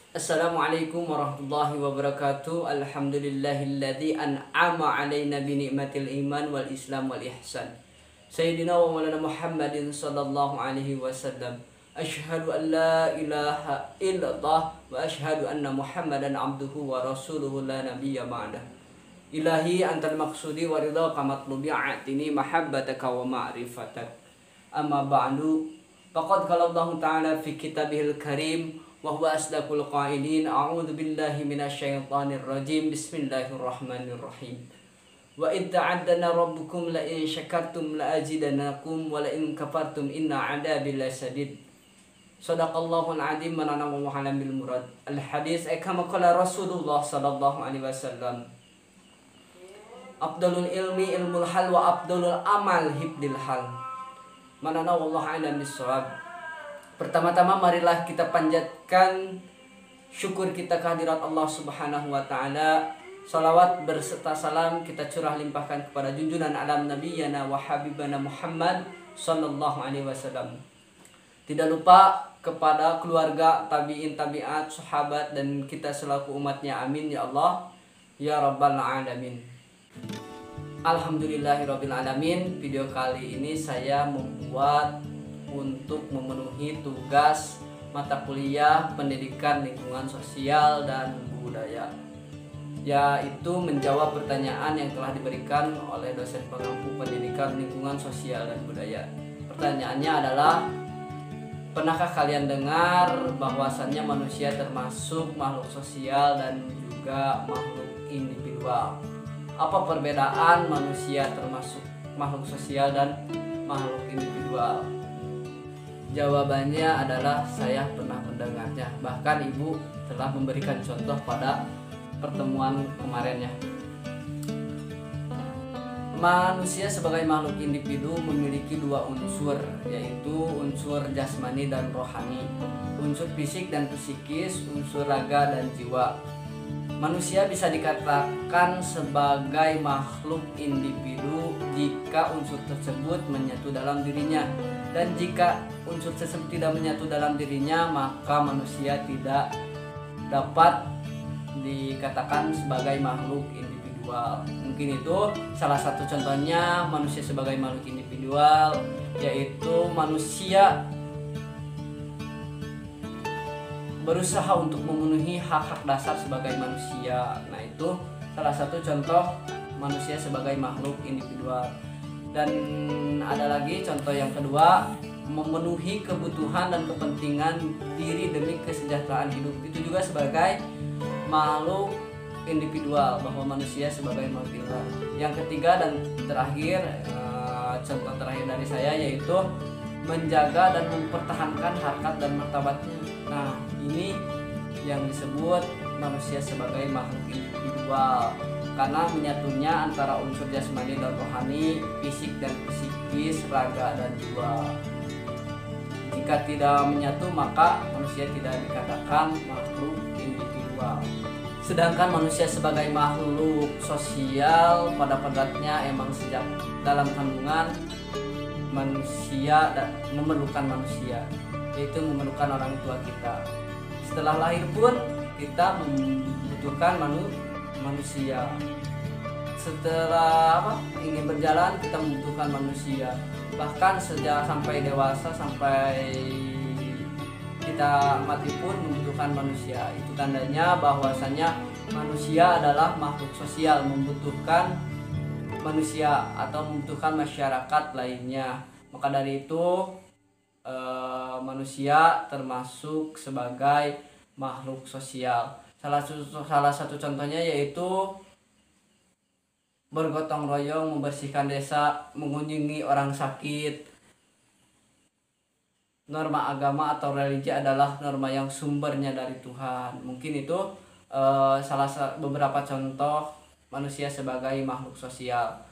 Assalamualaikum warahmatullahi wabarakatuh. Alhamdulillahilladzi an'ama alaina bi ni'matil iman wal islam wal ihsan. Sayyidina wa maulana Muhammadin sallallahu alaihi wasallam. Asyhadu an la ilaha illallah wa asyhadu anna Muhammadan abduhu wa rasuluhu la nabiyya ba'dah. Ilahi antal maqsudi wa ridhaka matlubi a'tini mahabbataka wa ma'rifatak. Amma ba'du. Faqad qala Allah ta'ala fi kitabihil karim wa huwa asdaqul qailin. A'udzu billahi minasyaitonir rajim. Bismillahirrahmanirrahim. Wa id ta'addana rabbukum la in syakartum la azidannakum wa la in kafartum inna 'adabi lasadid. Shadaqallahul azim wa nanamu bil murad. Al hadis kama qala Rasulullah sallallahu alaihi wasallam. Afdalul ilmi ilmul hal wa afdalul amal hibdil hal. Manana wallahu a'lam bissawab. Pertama-tama marilah kita panjatkan syukur kita kehadirat Allah Subhanahu wa taala. Salawat berserta salam kita curah limpahkan kepada junjungan alam nabiyana wa habibana Muhammad sallallahu alaihi wasallam. Tidak lupa kepada keluarga, tabi'in, tabi'at, sahabat dan kita selaku umatnya, amin ya Allah ya rabbal alamin. Alhamdulillahirabbil alamin. Video kali ini saya membuat untuk memenuhi tugas mata kuliah pendidikan lingkungan sosial dan budaya, yaitu menjawab pertanyaan yang telah diberikan oleh dosen pengampu pendidikan lingkungan sosial dan budaya. Pertanyaannya adalah, pernahkah kalian dengar bahwasannya manusia termasuk makhluk sosial dan juga makhluk individual? Apa perbedaan manusia termasuk makhluk sosial dan makhluk individual? Jawabannya adalah saya pernah mendengarnya. Bahkan ibu telah memberikan contoh pada pertemuan kemarinnya. Manusia sebagai makhluk individu memiliki dua unsur, yaitu unsur jasmani dan rohani, unsur fisik dan psikis, unsur raga dan jiwa. Manusia bisa dikatakan sebagai makhluk individu jika unsur tersebut menyatu dalam dirinya, dan jika unsur tersebut tidak menyatu dalam dirinya maka manusia tidak dapat dikatakan sebagai makhluk individual. Mungkin itu salah satu contohnya manusia sebagai makhluk individual, yaitu manusia berusaha untuk memenuhi hak-hak dasar sebagai manusia. Nah, itu salah satu contoh manusia sebagai makhluk individual. Dan ada lagi contoh yang kedua, memenuhi kebutuhan dan kepentingan diri demi kesejahteraan hidup. Itu juga sebagai makhluk individual, bahwa manusia sebagai makhluk individual. Yang ketiga dan terakhir, contoh terakhir dari saya yaitu menjaga dan mempertahankan harkat dan martabatnya. Nah, ini yang disebut manusia sebagai makhluk individual, karena menyatunya antara unsur jasmani dan rohani, fisik dan psikis, raga dan jiwa. Jika tidak menyatu maka manusia tidak dikatakan makhluk individual. Sedangkan manusia sebagai makhluk sosial pada kodratnya emang sejak dalam kandungan manusia dan memerlukan manusia, yaitu memerlukan orang tua kita. Setelah lahir pun kita membutuhkan manusia. Setelah ingin berjalan kita membutuhkan manusia. Bahkan sejak sampai dewasa, sampai kita mati pun membutuhkan manusia. Itu tandanya bahwasanya manusia adalah makhluk sosial, membutuhkan manusia atau membutuhkan masyarakat lainnya. Maka dari itu manusia termasuk sebagai makhluk sosial. Salah satu contohnya yaitu bergotong royong membersihkan desa, mengunjungi orang sakit. Norma agama atau religi adalah norma yang sumbernya dari Tuhan. Mungkin itu beberapa contoh manusia sebagai makhluk sosial.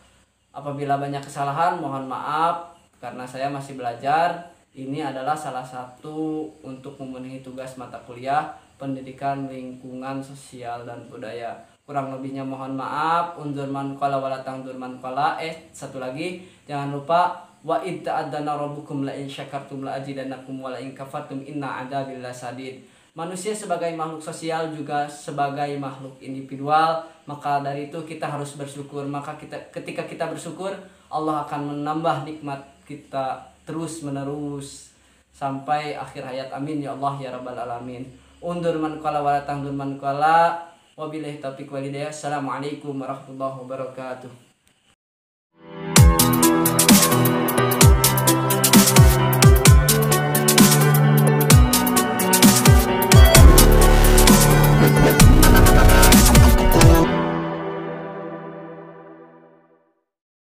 Apabila banyak kesalahan mohon maaf, karena saya masih belajar. Ini adalah salah satu untuk memenuhi tugas mata kuliah pendidikan lingkungan sosial dan budaya. Kurang lebihnya mohon maaf. Unzur man qala wala tangzur man qala. Satu lagi, jangan lupa wa id ta'addana rabbukum la in syakartum la azidannakum wa la in kafartum inna 'adzabi lasadid. manusia sebagai makhluk sosial juga sebagai makhluk individual. Maka dari itu kita harus bersyukur. Maka ketika kita bersyukur, Allah akan menambah nikmat kita terus menerus sampai akhir hayat. Amin ya Allah ya rabbal alamin. Undur man qala wa la tangdur man qala. Wabillahi taufiq wal hidayah. Assalamualaikum warahmatullahi wabarakatuh.